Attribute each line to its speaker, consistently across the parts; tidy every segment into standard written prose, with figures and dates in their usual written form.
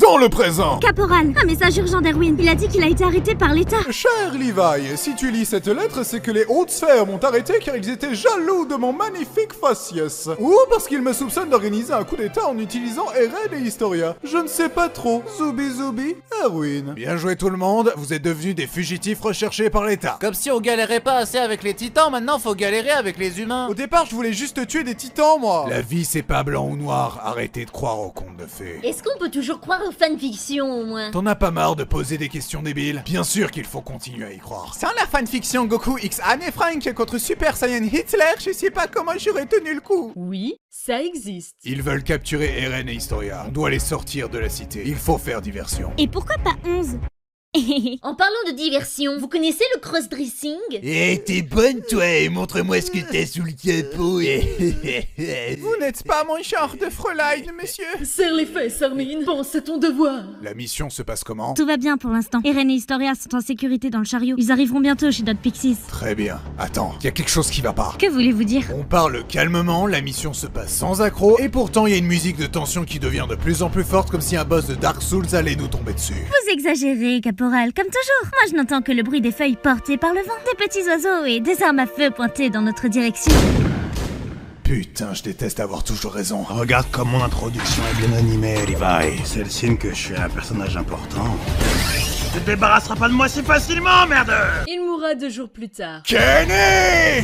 Speaker 1: dans le présent.
Speaker 2: Caporal, un message urgent d'Erwin. Il a dit qu'il a été arrêté par l'État.
Speaker 1: Cher Levi, si tu lis cette lettre, c'est que les hautes sphères m'ont arrêté car ils étaient jaloux de mon magnifique faciès. Ou parce qu'ils me soupçonnent d'organiser un coup d'état en utilisant Eren et Historia. Je ne sais pas trop. Zoubi zoubi, Erwin. Bien joué tout le monde, vous êtes devenus des fugitifs recherchés par l'État.
Speaker 3: Comme si on galérait pas assez avec les titans, maintenant faut galérer avec les humains.
Speaker 1: Au départ, je voulais juste tuer des titans, moi. La vie, c'est pas blanc ou noir. Arrêtez de croire aux contes de fées.
Speaker 4: Est-ce qu'on peut toujours croire aux fanfictions, au moins?
Speaker 1: T'en as pas marre de poser des questions débiles? Bien sûr qu'il faut continuer à y croire. Sans la fanfiction Goku X Anne Frank contre Super Saiyan Hitler, je sais pas comment j'aurais tenu le coup.
Speaker 5: Oui, ça existe.
Speaker 1: Ils veulent capturer Eren et Historia. On doit les sortir de la cité. Il faut faire diversion.
Speaker 2: Et pourquoi pas 11?
Speaker 4: En parlant de diversion, vous connaissez le cross-dressing?
Speaker 3: Eh, t'es bonne toi, montre-moi ce que t'as sous le capot.
Speaker 1: Vous n'êtes pas mon genre de Fräulein, monsieur.
Speaker 5: Serre les fesses, Armin. Pense à ton devoir.
Speaker 1: La mission se passe comment?
Speaker 2: Tout va bien pour l'instant. Eren et Historia sont en sécurité dans le chariot. Ils arriveront bientôt chez Dot Pixies.
Speaker 1: Très bien. Attends, il y a quelque chose qui va pas.
Speaker 2: Que voulez-vous dire?
Speaker 1: On parle calmement, la mission se passe sans accroc, et pourtant il y a une musique de tension qui devient de plus en plus forte comme si un boss de Dark Souls allait nous tomber dessus.
Speaker 2: Vous exagérez, Caporal, comme toujours. Moi, je n'entends que le bruit des feuilles portées par le vent, des petits oiseaux et des armes à feu pointées dans notre direction.
Speaker 1: Putain, je déteste avoir toujours raison.
Speaker 6: Regarde comme mon introduction est bien animée, Levi. C'est le signe que je suis un personnage important. Tu te débarrasseras pas de moi si facilement, merde!
Speaker 5: Il mourra 2 jours plus tard.
Speaker 1: Kenny!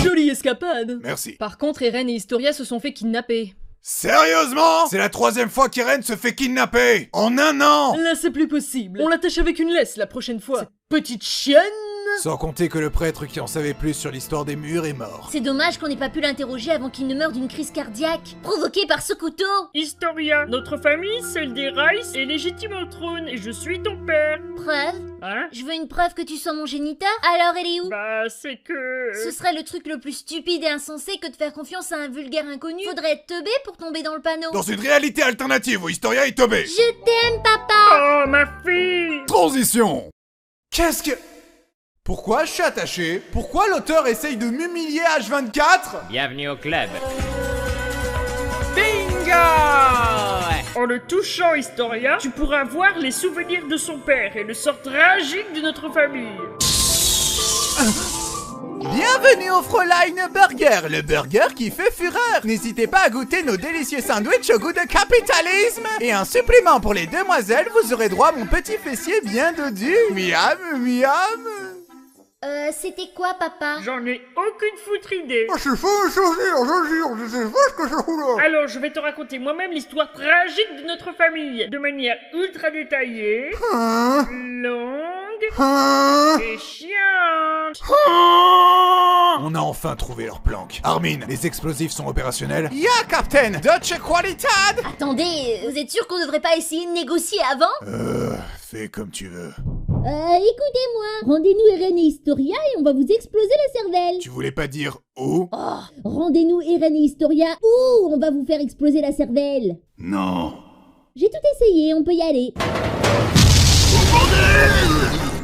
Speaker 5: Jolie escapade.
Speaker 1: Merci.
Speaker 5: Par contre, Eren et Historia se sont fait kidnapper.
Speaker 1: Sérieusement? C'est la 3e fois qu'Eren se fait kidnapper! En un an!
Speaker 5: Là, c'est plus possible. On l'attache avec une laisse la prochaine fois. Cette petite chienne.
Speaker 1: Sans compter que le prêtre qui en savait plus sur l'histoire des murs est mort.
Speaker 4: C'est dommage qu'on n'ait pas pu l'interroger avant qu'il ne meure d'une crise cardiaque, provoquée par ce couteau.
Speaker 7: Historia, notre famille, celle des Rice, est légitime au trône et je suis ton père.
Speaker 4: Preuve?
Speaker 7: Hein?
Speaker 4: Je veux une preuve que tu sois mon géniteur. Alors elle est où?
Speaker 7: Bah, c'est que...
Speaker 4: Ce serait le truc le plus stupide et insensé que de faire confiance à un vulgaire inconnu. Faudrait être teubé pour tomber dans le panneau.
Speaker 1: Dans une réalité alternative où Historia est tombée.
Speaker 4: Je t'aime, papa.
Speaker 7: Oh, ma fille!
Speaker 1: Transition! Qu'est-ce que... Pourquoi je suis attaché? Pourquoi l'auteur essaye de m'humilier H24?
Speaker 8: Bienvenue au club.
Speaker 7: Bingo! En le touchant, Historia, tu pourras voir les souvenirs de son père et le sort tragique de notre famille.
Speaker 1: Bienvenue au Fräulein Burger, le burger qui fait fureur. N'hésitez pas à goûter nos délicieux sandwichs au goût de capitalisme. Et un supplément pour les demoiselles, vous aurez droit à mon petit fessier bien dodu. Miam, miam.
Speaker 4: C'était quoi, papa?
Speaker 7: J'en ai aucune foutre idée.
Speaker 1: C'est faux, je sais pas ce que ça fout là.
Speaker 7: Alors, je vais te raconter moi-même l'histoire tragique de notre famille, de manière ultra détaillée, longue et chiante.
Speaker 1: On a enfin trouvé leur planque. Armin, les explosifs sont opérationnels? Ya, Captain! Deutsche Qualität!
Speaker 4: Attendez, vous êtes sûr qu'on devrait pas essayer de négocier avant?
Speaker 1: Fais comme tu veux.
Speaker 4: Écoutez-moi, rendez-nous Eren et Historia et on va vous exploser la cervelle.
Speaker 1: Tu voulais pas dire où?
Speaker 4: Oh, rendez-nous Eren et Historia ou on va vous faire exploser la cervelle.
Speaker 6: Non.
Speaker 4: J'ai tout essayé, on peut y aller.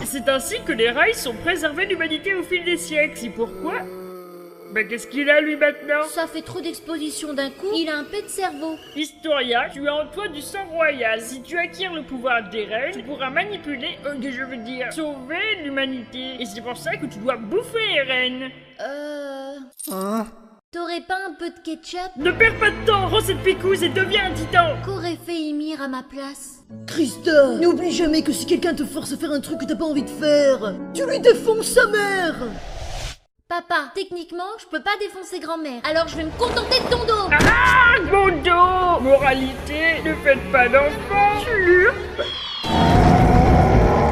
Speaker 7: C'est ainsi que les Rice ont préservé l'humanité au fil des siècles. C'est pourquoi... Mais qu'est-ce qu'il a lui maintenant?
Speaker 4: Ça fait trop d'exposition d'un coup, il a un peu de cerveau.
Speaker 7: Historia, tu as en toi du sang royal. Si tu acquiers le pouvoir d'Eren, tu pourras manipuler, je veux dire, sauver l'humanité. Et c'est pour ça que tu dois bouffer Eren.
Speaker 4: T'aurais pas un peu de ketchup?
Speaker 7: Ne perds pas de temps, rends cette picouse et deviens un titan.
Speaker 4: Qu'aurait fait Ymir à ma place?
Speaker 5: Christa, n'oublie jamais que si quelqu'un te force à faire un truc que t'as pas envie de faire, tu lui défonces sa mère.
Speaker 4: Papa, techniquement, je peux pas défoncer grand-mère, alors je vais me contenter de ton dos.
Speaker 7: Ah, mon dos. Moralité, ne faites pas d'enfants.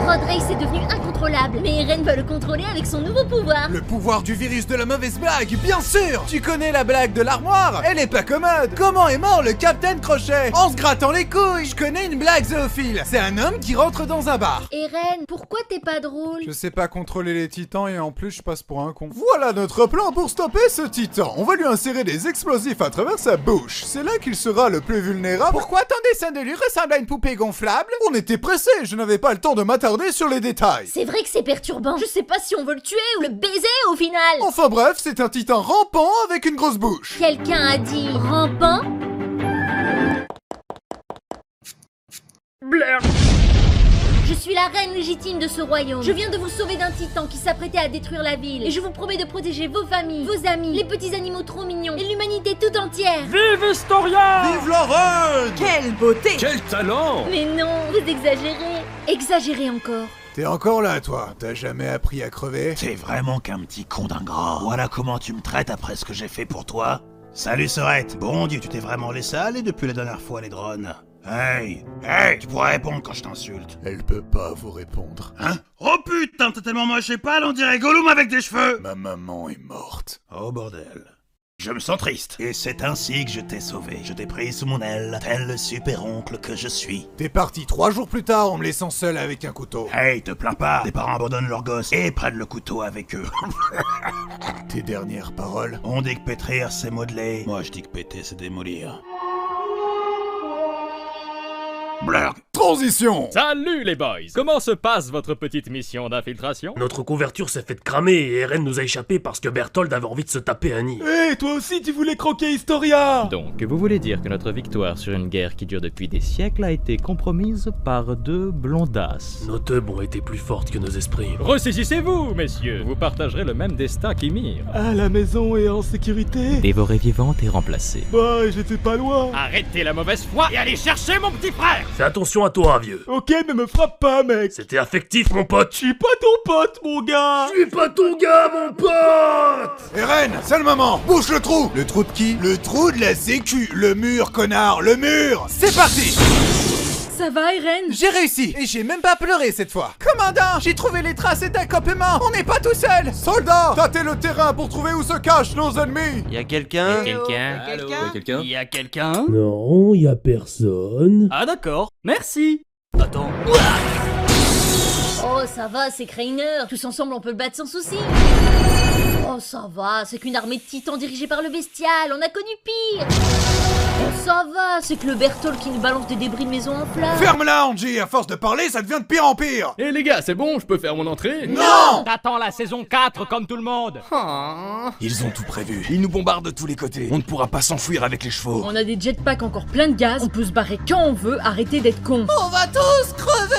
Speaker 4: Road Race est devenu incontrôlable, mais Eren va le contrôler avec son nouveau pouvoir.
Speaker 1: Le pouvoir du virus de la mauvaise blague, bien sûr! Tu connais la blague de l'armoire? Elle est pas commode! Comment est mort le Capitaine Crochet? En se grattant les couilles! Je connais une blague zoophile! C'est un homme qui rentre dans un bar.
Speaker 4: Eren, pourquoi t'es pas drôle?
Speaker 1: Je sais pas contrôler les titans et en plus je passe pour un con. Voilà notre plan pour stopper ce titan. On va lui insérer des explosifs à travers sa bouche. C'est là qu'il sera le plus vulnérable. Pourquoi ton dessin de lui ressemble à une poupée gonflable? On était pressés, je n'avais pas le temps de m'attarder s'attarder sur les détails.
Speaker 4: C'est vrai que c'est perturbant. Je sais pas si on veut le tuer ou le baiser au final.
Speaker 1: Enfin bref, c'est un titan rampant avec une grosse bouche.
Speaker 4: Quelqu'un a dit rampant?
Speaker 7: Blair.
Speaker 4: Je suis la reine légitime de ce royaume. Je viens de vous sauver d'un titan qui s'apprêtait à détruire la ville. Et je vous promets de protéger vos familles, vos amis, les petits animaux trop mignons et l'humanité tout entière.
Speaker 7: Vive Historia!
Speaker 6: Vive la reine!
Speaker 5: Quelle beauté!
Speaker 8: Quel talent!
Speaker 4: Mais non, vous exagérez. Exagérez encore.
Speaker 1: T'es encore là, toi? T'as jamais appris à crever?
Speaker 6: T'es vraiment qu'un petit con d'ingrat. Voilà comment tu me traites après ce que j'ai fait pour toi. Salut Sorette. Bon Dieu, tu t'es vraiment laissé aller depuis la dernière fois, les drones. Hey, tu pourrais répondre quand je t'insulte.
Speaker 1: Elle peut pas vous répondre.
Speaker 6: Hein? Oh putain, t'es tellement moche et pâle, on dirait Gollum avec des cheveux.
Speaker 1: Ma maman est morte.
Speaker 6: Oh bordel. Je me sens triste. Et c'est ainsi que je t'ai sauvé. Je t'ai pris sous mon aile, tel le super-oncle que je suis.
Speaker 1: T'es parti 3 jours plus tard en me laissant seul avec un couteau.
Speaker 6: Hey, te plains pas. Tes parents abandonnent leurs gosses et prennent le couteau avec eux.
Speaker 1: Tes dernières paroles?
Speaker 6: On dit que pétrir, c'est modeler. Moi, je dis que péter, c'est démolir. Blurg.
Speaker 1: Transition!
Speaker 8: Salut les boys! Comment se passe votre petite mission d'infiltration?
Speaker 9: Notre couverture s'est faite cramer et Eren nous a échappé parce que Berthold avait envie de se taper Annie.
Speaker 10: Hé, toi aussi tu voulais croquer Historia!
Speaker 11: Donc, vous voulez dire que notre victoire sur une guerre qui dure depuis des siècles a été compromise par deux blondasses?
Speaker 9: Nos teubs ont été plus fortes que nos esprits.
Speaker 8: Ressaisissez-vous, messieurs! Vous partagerez le même destin qu'Ymir.
Speaker 10: Ah, la maison est en sécurité?
Speaker 11: Dévorée vivante et remplacée.
Speaker 10: Bah, j'étais pas loin.
Speaker 8: Arrêtez la mauvaise foi et allez chercher mon petit frère!
Speaker 9: Fais attention à toi, vieux.
Speaker 10: Ok, mais me frappe pas, mec.
Speaker 9: C'était affectif, mon pote.
Speaker 10: Je suis pas ton pote, mon gars.
Speaker 9: Je suis pas ton gars, mon pote.
Speaker 1: Eren, c'est le moment. Bouche le trou. Le trou de qui? Le trou de la sécu. Le mur, connard, le mur. C'est parti.
Speaker 5: Ça va, Eren?
Speaker 1: J'ai réussi, et j'ai même pas pleuré cette fois. Commandant, j'ai trouvé les traces d'accouplement. On n'est pas tout seul. Soldats, tâtez le terrain pour trouver où se cachent nos ennemis.
Speaker 12: Y'a quelqu'un?
Speaker 8: Quelqu'un?
Speaker 12: Y'a quelqu'un?
Speaker 9: Non, y a personne.
Speaker 12: Ah d'accord, merci. Attends.
Speaker 4: Oh, ça va, c'est Crainer. Tous ensemble, on peut le battre sans souci. Oh, ça va, c'est qu'une armée de titans dirigée par le bestial. On a connu pire. Oh, ça va, c'est que le Berthold qui nous balance des débris de maison en flammes.
Speaker 1: Ferme-la, Angie. À force de parler, ça devient de pire en pire.
Speaker 8: Eh les gars, c'est bon, je peux faire mon entrée?
Speaker 1: Non.
Speaker 8: T'attends la saison 4 comme tout le monde.
Speaker 10: Ils ont tout prévu. Ils nous bombardent de tous les côtés. On ne pourra pas s'enfuir avec les chevaux.
Speaker 5: On a des jetpacks encore plein de gaz, on peut se barrer quand on veut, arrêtez d'être cons.
Speaker 1: On va tous crever.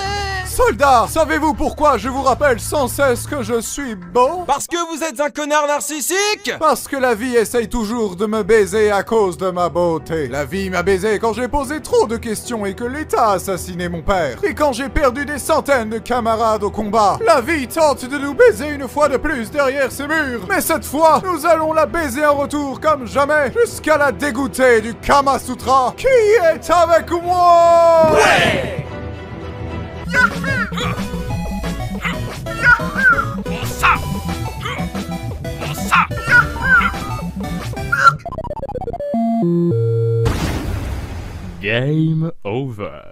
Speaker 1: Soldats, savez-vous pourquoi je vous rappelle sans cesse que je suis beau?
Speaker 10: Parce que vous êtes un connard narcissique?
Speaker 1: Parce que la vie essaye toujours de me baiser à cause de ma beauté. La vie m'a baisé quand j'ai posé trop de questions et que l'État a assassiné mon père. Et quand j'ai perdu des centaines de camarades au combat. La vie tente de nous baiser une fois de plus derrière ces murs. Mais cette fois, nous allons la baiser en retour comme jamais, jusqu'à la dégoûter du Kama Sutra. Qui est avec moi?
Speaker 8: Ouais!
Speaker 11: Game over.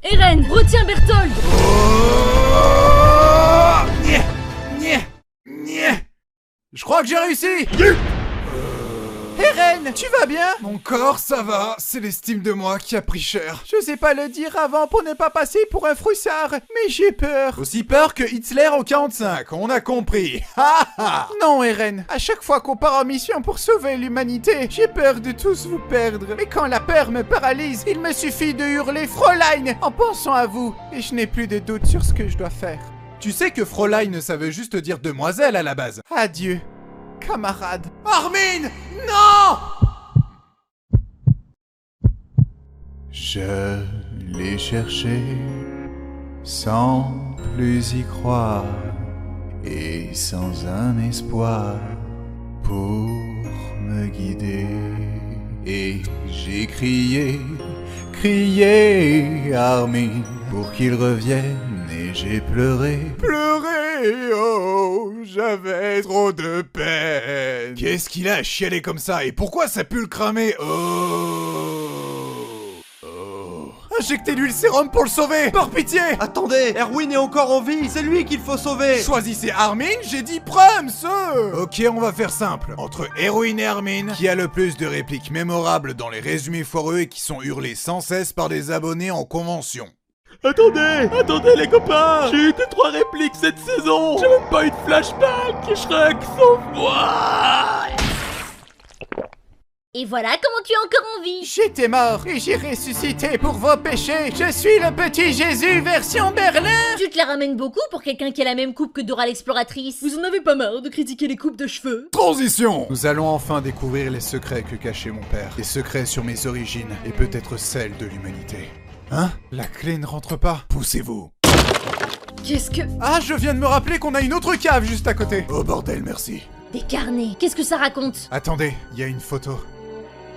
Speaker 5: Eren, retiens Berthold.
Speaker 1: Je crois que j'ai réussi. Eren, tu vas bien? Mon corps, ça va. C'est l'estime de moi qui a pris cher. Je sais pas le dire avant pour ne pas passer pour un froussard, mais j'ai peur. Aussi peur que Hitler en 45, on a compris. Ha ha. Non, Eren, à chaque fois qu'on part en mission pour sauver l'humanité, j'ai peur de tous vous perdre. Mais quand la peur me paralyse, il me suffit de hurler Fräulein en pensant à vous. Et je n'ai plus de doute sur ce que je dois faire. Tu sais que Fräulein, ça veut juste dire demoiselle à la base. Adieu, camarade. Armin! Non! Je l'ai cherché sans plus y croire et sans un espoir pour me guider. Et j'ai crié Armin pour qu'il revienne et j'ai pleuré. Oh, j'avais trop de peine. Qu'est-ce qu'il a à chialer comme ça et pourquoi ça pue le cramer? Injectez-lui le sérum pour le sauver, par pitié.
Speaker 12: Attendez, Erwin est encore en vie, c'est lui qu'il faut sauver.
Speaker 1: Choisissez Armin, j'ai dit Prums. Ok, on va faire simple. Entre Erwin et Armin, qui a le plus de répliques mémorables dans les résumés foireux et qui sont hurlés sans cesse par des abonnés en convention?
Speaker 10: Attendez les copains. J'ai eu que 3 répliques cette saison. J'ai même pas eu de flashback. Shrek, sauve-moi.
Speaker 4: Et voilà comment tu es encore en vie.
Speaker 1: J'étais mort et j'ai ressuscité pour vos péchés. Je suis le petit Jésus version Berlin.
Speaker 4: Tu te la ramènes beaucoup pour quelqu'un qui a la même coupe que Dora l'exploratrice.
Speaker 5: Vous en avez pas marre de critiquer les coupes de cheveux?
Speaker 1: Transition. Nous allons enfin découvrir les secrets que cachait mon père. Les secrets sur mes origines et peut-être celles de l'humanité. Hein? La clé ne rentre pas. Poussez-vous.
Speaker 5: Qu'est-ce que...
Speaker 1: Ah, je viens de me rappeler qu'on a une autre cave juste à côté. Oh bordel, merci.
Speaker 4: Des carnets, qu'est-ce que ça raconte?
Speaker 1: Attendez, il y a une photo.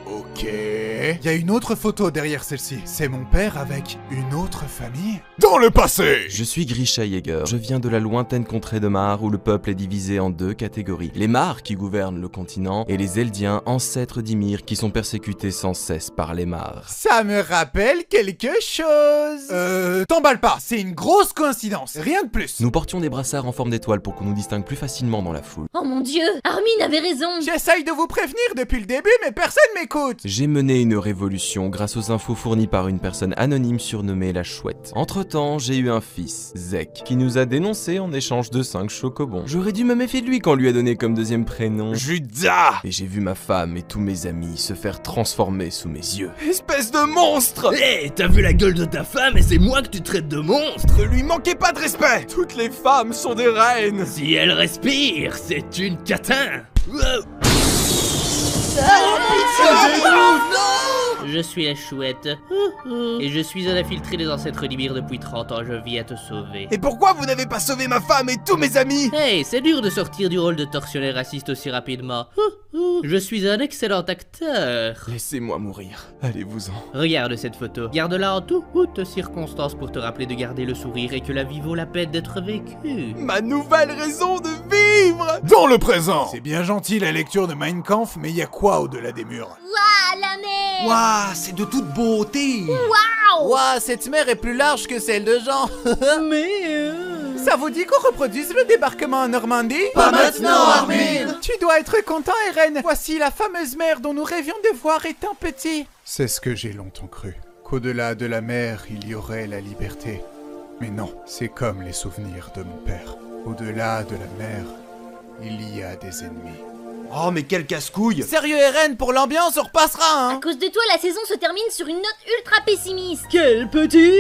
Speaker 1: Ok. Il y a une autre photo derrière celle-ci. C'est mon père avec une autre famille? Dans le passé!
Speaker 13: Je suis Grisha Yeager. Je viens de la lointaine contrée de Mar où le peuple est divisé en 2 catégories. Les Mar qui gouvernent le continent et les Eldiens, ancêtres d'Ymir, qui sont persécutés sans cesse par les Mar.
Speaker 1: Ça me rappelle quelque chose. T'emballe pas, c'est une grosse coïncidence, rien de plus.
Speaker 13: Nous portions des brassards en forme d'étoile pour qu'on nous distingue plus facilement dans la foule.
Speaker 4: Oh mon dieu, Armin avait raison.
Speaker 1: J'essaye de vous prévenir depuis le début, mais personne m'écoute.
Speaker 13: J'ai mené une révolution grâce aux infos fournies par une personne anonyme surnommée la Chouette. Entre-temps, j'ai eu un fils, Zek, qui nous a dénoncé en échange de 5 chocobons. J'aurais dû me méfier de lui quand on lui a donné comme deuxième prénom
Speaker 10: Judas.
Speaker 13: Et j'ai vu ma femme et tous mes amis se faire transformer sous mes yeux.
Speaker 10: Espèce de monstre.
Speaker 3: Hé, t'as vu la gueule de ta femme et c'est moi que tu traites de monstre?
Speaker 10: Ne lui manquez pas de respect. Toutes les femmes sont des reines.
Speaker 3: Si elle respire, c'est une catin.
Speaker 14: Je suis la Chouette. Et je suis un infiltré des ancêtres d'Ymir depuis 30 ans, je viens te sauver.
Speaker 10: Et pourquoi vous n'avez pas sauvé ma femme et tous mes amis?
Speaker 14: Hey, c'est dur de sortir du rôle de tortionnaire raciste aussi rapidement. Je suis un excellent acteur.
Speaker 13: Laissez-moi mourir, allez-vous-en.
Speaker 14: Regarde cette photo. Garde-la en toutes circonstances pour te rappeler de garder le sourire et que la vie vaut la peine d'être vécue.
Speaker 10: Ma nouvelle raison de vivre.
Speaker 1: Dans le présent. C'est bien gentil la lecture de Mein Kampf, mais y a quoi au-delà des murs?
Speaker 4: Waouh, la mer.
Speaker 12: Waouh, c'est de toute beauté.
Speaker 4: Waouh.
Speaker 1: Waouh, cette mer est plus large que celle de Jean.
Speaker 5: Mais...
Speaker 1: Ça vous dit qu'on reproduise le débarquement en Normandie?
Speaker 12: Pas maintenant, Armin.
Speaker 1: Tu dois être content, Eren. Voici la fameuse mer dont nous rêvions de voir étant petits. C'est ce que j'ai longtemps cru. Qu'au-delà de la mer, il y aurait la liberté. Mais non, c'est comme les souvenirs de mon père. Au-delà de la mer, il y a des ennemis.
Speaker 12: Oh, mais quel casse-couille.
Speaker 1: Sérieux, Eren, pour l'ambiance, on repassera, hein.
Speaker 4: À cause de toi, la saison se termine sur une note ultra pessimiste.
Speaker 5: Quel petit